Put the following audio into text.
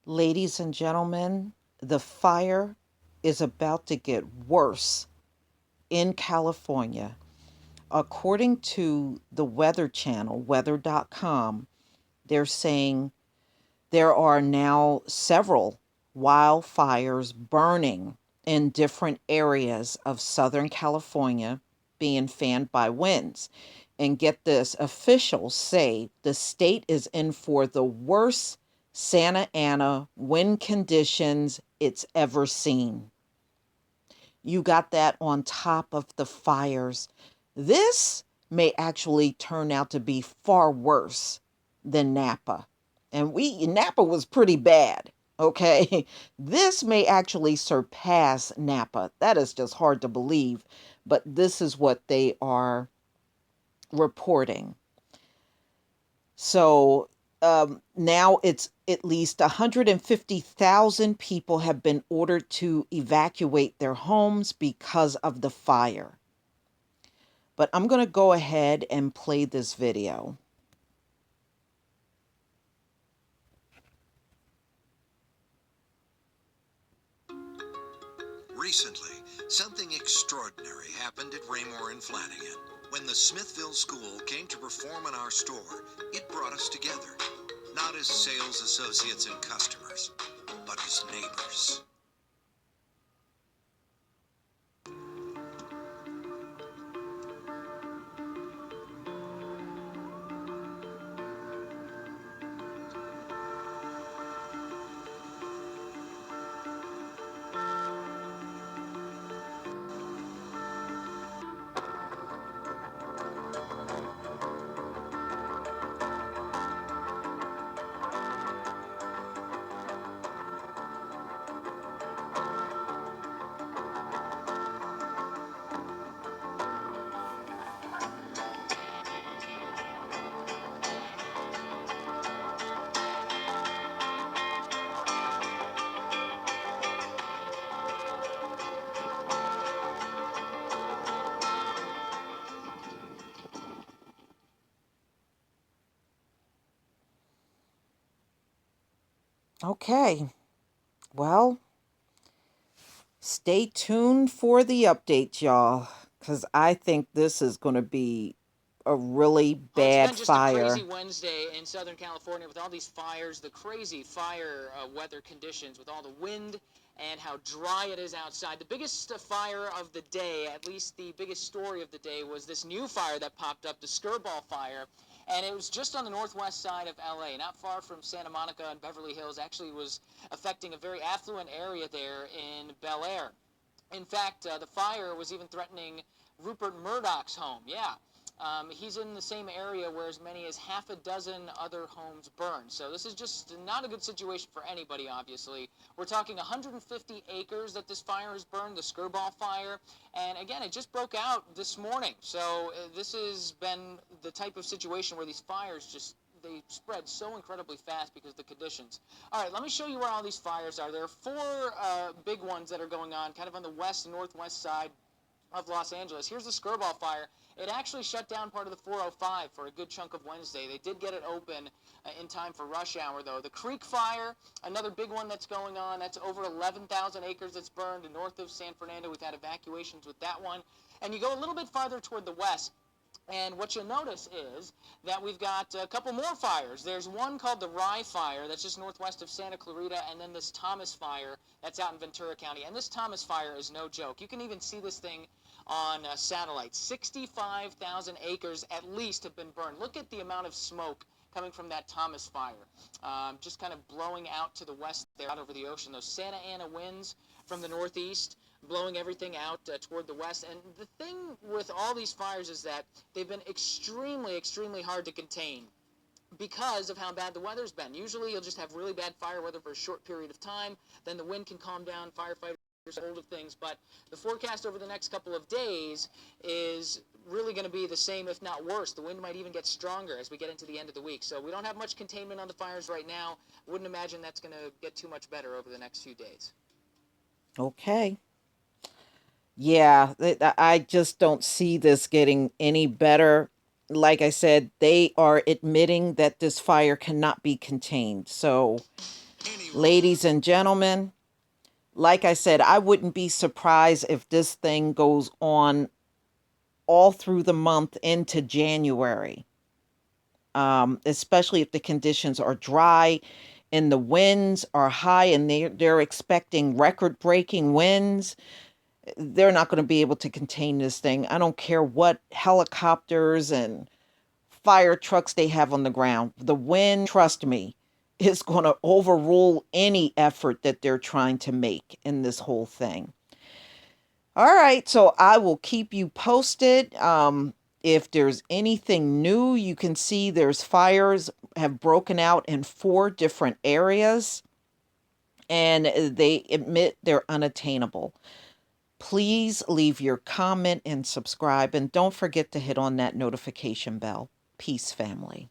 Ladies and gentlemen, the fire is about to get worse in California. According to the Weather Channel, weather.com, they're saying there are now several wildfires burning in different areas of Southern California being fanned by winds. And get this, officials say the state is in for the worst Santa Ana wind conditions it's ever seen. You got that on top of the fires. This may actually turn out to be far worse than Napa. And Napa was pretty bad. Okay. This may actually surpass Napa. That is just hard to believe, but this is what they are reporting. So now it's at least 150,000 people have been ordered to evacuate their homes because of the fire. But I'm going to go ahead and play this video. Recently, something extraordinary happened at Raymore and Flanagan. When the Smithville School came to perform in our store, it brought us together, not as sales associates and customers, but as neighbors. Okay. Well, stay tuned for the updates, y'all, because I think this is going to be a really Well, it's bad been just a crazy fire. Wednesday in Southern California with all these fires, the crazy fire weather conditions with all the wind and how dry it is outside. The biggest fire of the day, at least the biggest story of the day, was this new fire that popped up, the Skirball fire. And it was just on the northwest side of LA, not far from Santa Monica and Beverly Hills. Actually, was affecting a very affluent area there in Bel Air. In fact, the fire was even threatening Rupert Murdoch's home. Yeah. He's in the same area where as many as half a dozen other homes burned. So this is just not a good situation for anybody, obviously. We're talking 150 acres that this fire has burned, the Skirball fire. And again, it just broke out this morning. So this has been the type of situation where these fires just they spread so incredibly fast because of the conditions. All right, let me show you where all these fires are. There are four big ones that are going on kind of on the west and northwest side of Los Angeles. Here's the Skirball fire. It actually shut down part of the 405 for a good chunk of Wednesday. They did get it open in time for rush hour, though. The Creek fire, another big one that's going on. That's over 11,000 acres that's burned north of San Fernando. We've had evacuations with that one. And you go a little bit farther toward the west, and what you'll notice is that we've got a couple more fires. There's one called the Rye Fire that's just northwest of Santa Clarita, and then this Thomas Fire that's out in Ventura County. And this Thomas Fire is no joke. You can even see this thing on satellite. 65,000 acres at least have been burned. Look at the amount of smoke coming from that Thomas Fire, just kind of blowing out to the west there, out over the ocean. Those Santa Ana winds from the northeast blowing everything out toward the west. And the thing with all these fires is that they've been extremely, extremely hard to contain because of how bad the weather's been. Usually you'll just have really bad fire weather for a short period of time, then the wind can calm down, firefighters hold of things, but the forecast over the next couple of days is really going to be the same, if not worse. The wind might even get stronger as we get into the end of the week. So we don't have much containment on the fires right now. Wouldn't imagine that's going to get too much better over the next few days. Okay. Yeah, I just don't see this getting any better. Like I said, they are admitting that this fire cannot be contained. So Ladies and gentlemen, like I said, I wouldn't be surprised if this thing goes on all through the month into January, especially if the conditions are dry and the winds are high and they're expecting record-breaking winds. They're not going to be able to contain this thing. I don't care what helicopters and fire trucks they have on the ground. The wind, trust me, is going to overrule any effort that they're trying to make in this whole thing. All right, so I will keep you posted. If there's anything new, you can see there's fires have broken out in 4 different areas, and they admit they're unattainable. Please leave your comment and subscribe, and don't forget to hit on that notification bell. Peace, family.